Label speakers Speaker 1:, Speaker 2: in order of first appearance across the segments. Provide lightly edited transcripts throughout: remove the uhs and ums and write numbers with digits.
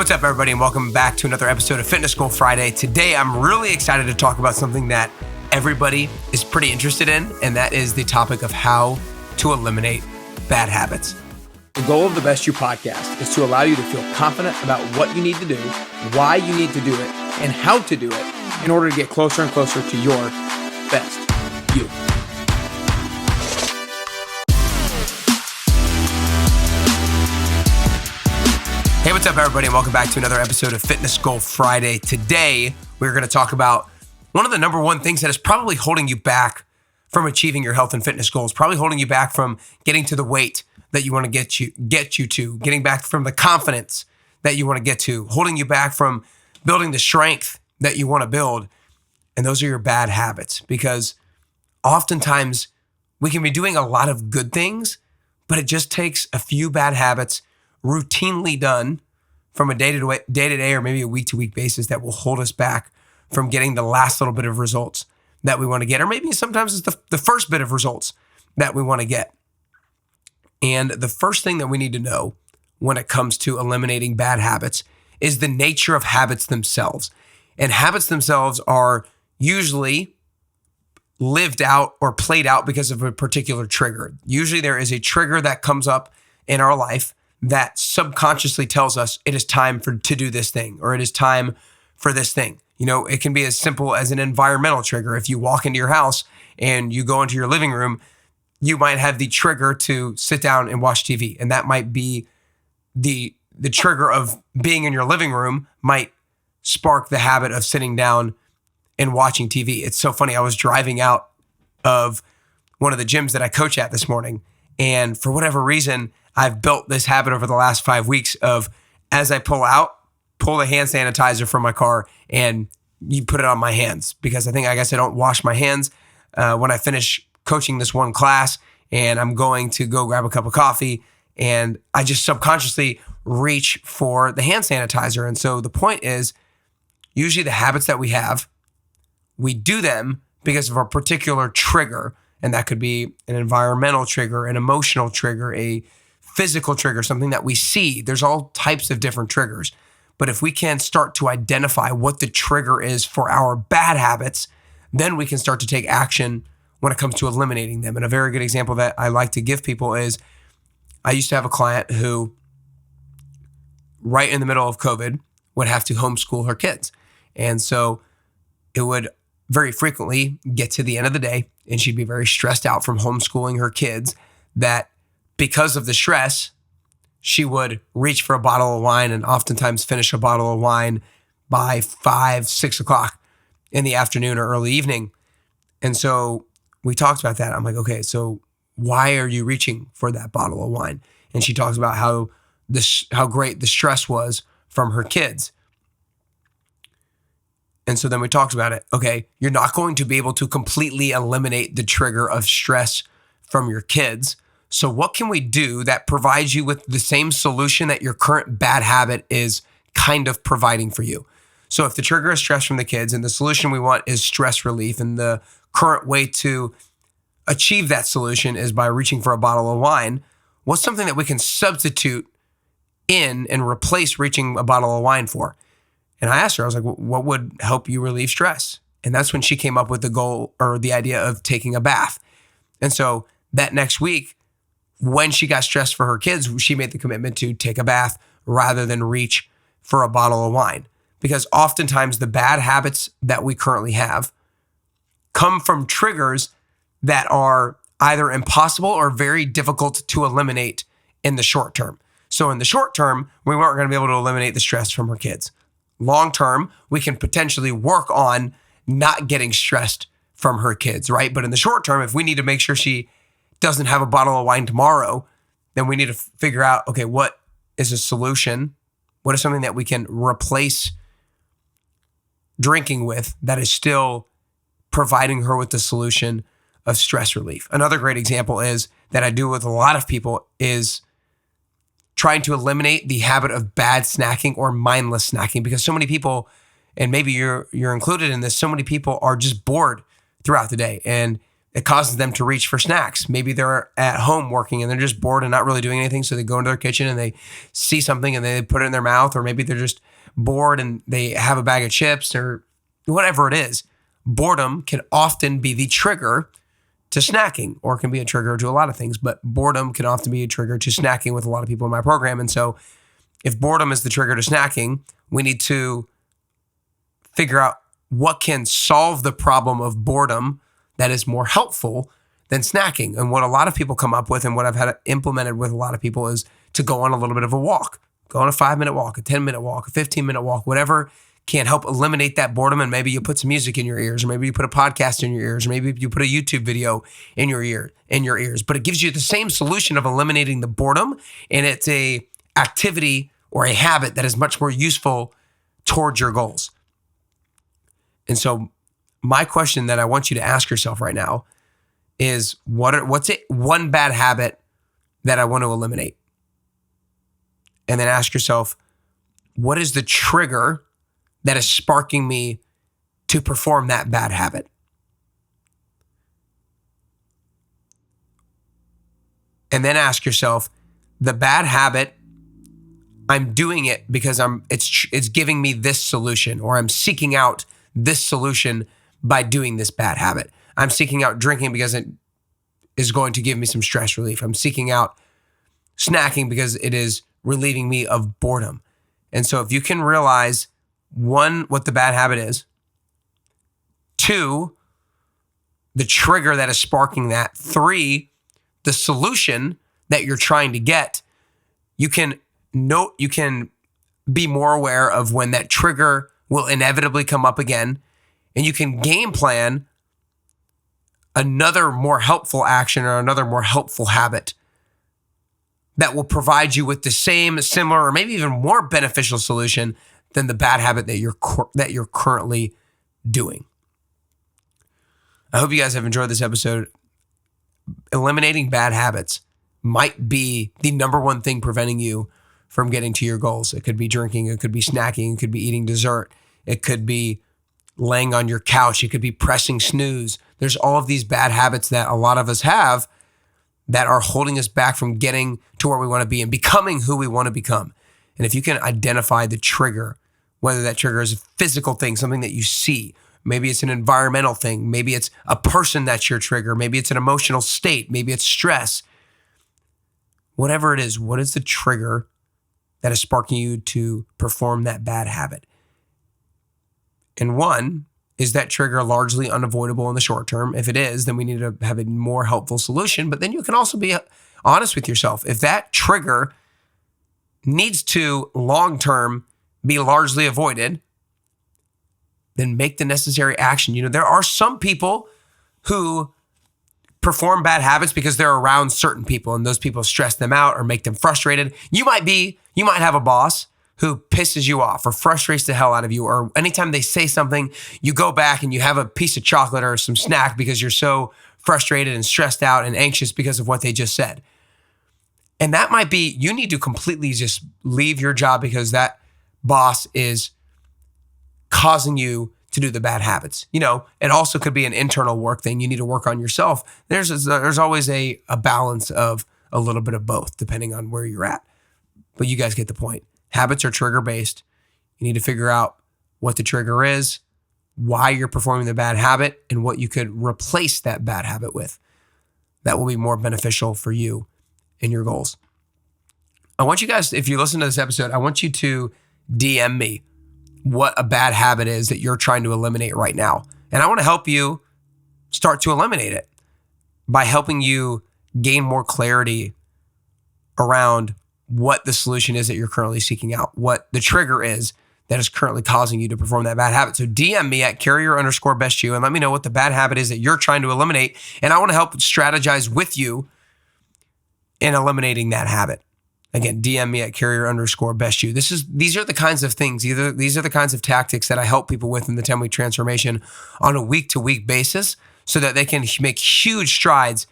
Speaker 1: Hey, what's up, everybody, and welcome back to another episode of Fitness Goal Friday. Today, I'm really excited to talk about something that everybody is pretty interested in, and that is the topic of how to eliminate bad habits.
Speaker 2: The goal of the Best You podcast is to allow you to feel confident about what you need to do, why you need to do it, and how to do it in order to get closer and closer to your best you.
Speaker 1: Hey, what's up, everybody, and welcome back to another episode of Fitness Goal Friday. Today, we're going to talk about one of the number one things that is probably holding you back from achieving your health and fitness goals, probably holding you back from getting to the weight that you want to get you to, getting back from the confidence that you want to get to, holding you back from building the strength that you want to build. And those are your bad habits, because oftentimes we can be doing a lot of good things, but it just takes a few bad habits routinely done from a day-to-day or maybe a week-to-week basis that will hold us back from getting the last little bit of results that we want to get, or maybe sometimes it's the first bit of results that we want to get. And the first thing that we need to know when it comes to eliminating bad habits is the nature of habits themselves. And habits themselves are usually lived out or played out because of a particular trigger. Usually there is a trigger that comes up in our life that subconsciously tells us it is time to do this thing, or it is time for this thing. You know, it can be as simple as an environmental trigger. If you walk into your house and you go into your living room, you might have the trigger to sit down and watch TV. And that might be the trigger of being in your living room might spark the habit of sitting down and watching TV. It's so funny. I was driving out of one of the gyms that I coach at this morning, and for whatever reason, I've built this habit over the last 5 weeks of, as I pull the hand sanitizer from my car and you put it on my hands, because I guess I don't wash my hands when I finish coaching this one class and I'm going to go grab a cup of coffee, and I just subconsciously reach for the hand sanitizer. And so the point is, usually the habits that we have, we do them because of a particular trigger, and that could be an environmental trigger, an emotional trigger, a physical trigger, something that we see. There's all types of different triggers. But if we can start to identify what the trigger is for our bad habits, then we can start to take action when it comes to eliminating them. And a very good example that I like to give people is, I used to have a client who, right in the middle of COVID, would have to homeschool her kids. And so it would very frequently get to the end of the day, and she'd be very stressed out from homeschooling her kids, that because of the stress, she would reach for a bottle of wine and oftentimes finish a bottle of wine by 5, 6 o'clock in the afternoon or early evening. And so we talked about that. I'm like, okay, so why are you reaching for that bottle of wine? And she talks about how great the stress was from her kids. And so then we talked about it. Okay, you're not going to be able to completely eliminate the trigger of stress from your kids. So what can we do that provides you with the same solution that your current bad habit is kind of providing for you? So if the trigger is stress from the kids and the solution we want is stress relief, and the current way to achieve that solution is by reaching for a bottle of wine, what's something that we can substitute in and replace reaching a bottle of wine for? And I asked her, I was like, what would help you relieve stress? And that's when she came up with the goal, or the idea of taking a bath. And so that next week, when she got stressed for her kids, she made the commitment to take a bath rather than reach for a bottle of wine. Because oftentimes the bad habits that we currently have come from triggers that are either impossible or very difficult to eliminate in the short term. So in the short term, we weren't going to be able to eliminate the stress from her kids. Long term, we can potentially work on not getting stressed from her kids, right? But in the short term, if we need to make sure she doesn't have a bottle of wine tomorrow, then we need to figure out, okay, what is a solution? What is something that we can replace drinking with that is still providing her with the solution of stress relief? Another great example is that I do with a lot of people is trying to eliminate the habit of bad snacking or mindless snacking, because so many people, and maybe you're included in this, so many people are just bored throughout the day. And it causes them to reach for snacks. Maybe they're at home working and they're just bored and not really doing anything. So they go into their kitchen and they see something and they put it in their mouth, or maybe they're just bored and they have a bag of chips or whatever it is. Boredom can often be the trigger to snacking, or can be a trigger to a lot of things, but boredom can often be a trigger to snacking with a lot of people in my program. And so if boredom is the trigger to snacking, we need to figure out what can solve the problem of boredom that is more helpful than snacking. And what a lot of people come up with, and what I've had implemented with a lot of people, is to go on a little bit of a walk. Go on a 5-minute walk, a 10-minute walk, a 15-minute walk, whatever can help eliminate that boredom. And maybe you put some music in your ears, or maybe you put a podcast in your ears, or maybe you put a YouTube video in your ears. But it gives you the same solution of eliminating the boredom, and it's a activity or a habit that is much more useful towards your goals. And so my question that I want you to ask yourself right now is, what's one bad habit that I want to eliminate? And then ask yourself, what is the trigger that is sparking me to perform that bad habit? And then ask yourself, the bad habit, I'm doing it because it's giving me this solution, or I'm seeking out this solution by doing this bad habit. I'm seeking out drinking because it is going to give me some stress relief. I'm seeking out snacking because it is relieving me of boredom. And so if you can realize, 1, what the bad habit is, 2, the trigger that is sparking that, 3, the solution that you're trying to get, you can be more aware of when that trigger will inevitably come up again, and you can game plan another more helpful action or another more helpful habit that will provide you with the same, similar, or maybe even more beneficial solution than the bad habit that you're currently doing. I hope you guys have enjoyed this episode. Eliminating bad habits might be the number one thing preventing you from getting to your goals. It could be drinking, it could be snacking, it could be eating dessert, it could be laying on your couch, it could be pressing snooze. There's all of these bad habits that a lot of us have that are holding us back from getting to where we want to be and becoming who we want to become. And if you can identify the trigger, whether that trigger is a physical thing, something that you see, maybe it's an environmental thing, maybe it's a person that's your trigger, maybe it's an emotional state, maybe it's stress, whatever it is, what is the trigger that is sparking you to perform that bad habit? And 1, is that trigger largely unavoidable in the short term? If it is, then we need to have a more helpful solution. But then you can also be honest with yourself. If that trigger needs to long-term be largely avoided, then make the necessary action. You know, there are some people who perform bad habits because they're around certain people and those people stress them out or make them frustrated. You might have a boss who pisses you off or frustrates the hell out of you, or anytime they say something, you go back and you have a piece of chocolate or some snack because you're so frustrated and stressed out and anxious because of what they just said. And that might be, you need to completely just leave your job because that boss is causing you to do the bad habits. You know, it also could be an internal work thing. You need to work on yourself. There's always a balance of a little bit of both, depending on where you're at. But you guys get the point. Habits are trigger based. You need to figure out what the trigger is, why you're performing the bad habit, and what you could replace that bad habit with. That will be more beneficial for you and your goals. I want you guys, if you listen to this episode, I want you to DM me what a bad habit is that you're trying to eliminate right now. And I want to help you start to eliminate it by helping you gain more clarity around what the solution is that you're currently seeking out, what the trigger is that is currently causing you to perform that bad habit. So DM me at carrier_bestyou and let me know what the bad habit is that you're trying to eliminate. And I want to help strategize with you in eliminating that habit. Again, DM me at carrier_bestyou. These are the kinds of things, these are the kinds of tactics that I help people with in the 10-week transformation on a week-to-week basis so that they can make huge strides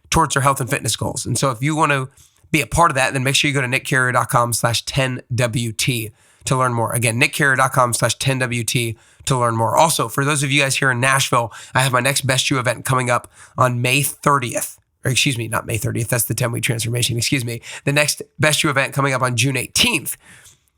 Speaker 1: towards their health and fitness goals. And so if you want to be a part of that, then make sure you go to nickcarrier.com/10WT to learn more. Again, nickcarrier.com/10WT to learn more. Also, for those of you guys here in Nashville, I have my next Best You event coming up on May 30th. Or excuse me, not May 30th. That's the 10-week transformation. Excuse me. The next Best You event coming up on June 18th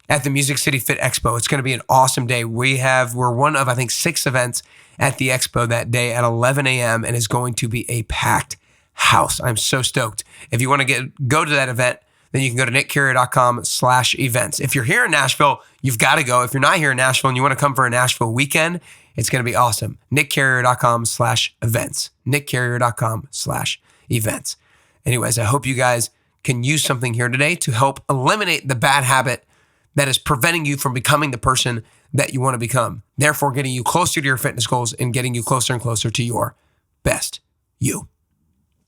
Speaker 1: at the Music City Fit Expo. It's going to be an awesome day. We're one of, I think, 6 events at the expo that day at 11 a.m. and is going to be a packed house. I'm so stoked. If you want to go to that event, then you can go to nickcarrier.com/events. If you're here in Nashville, you've got to go. If you're not here in Nashville and you want to come for a Nashville weekend, it's going to be awesome. nickcarrier.com/events. nickcarrier.com/events. Anyways, I hope you guys can use something here today to help eliminate the bad habit that is preventing you from becoming the person that you want to become. Therefore, getting you closer to your fitness goals and getting you closer and closer to your best you.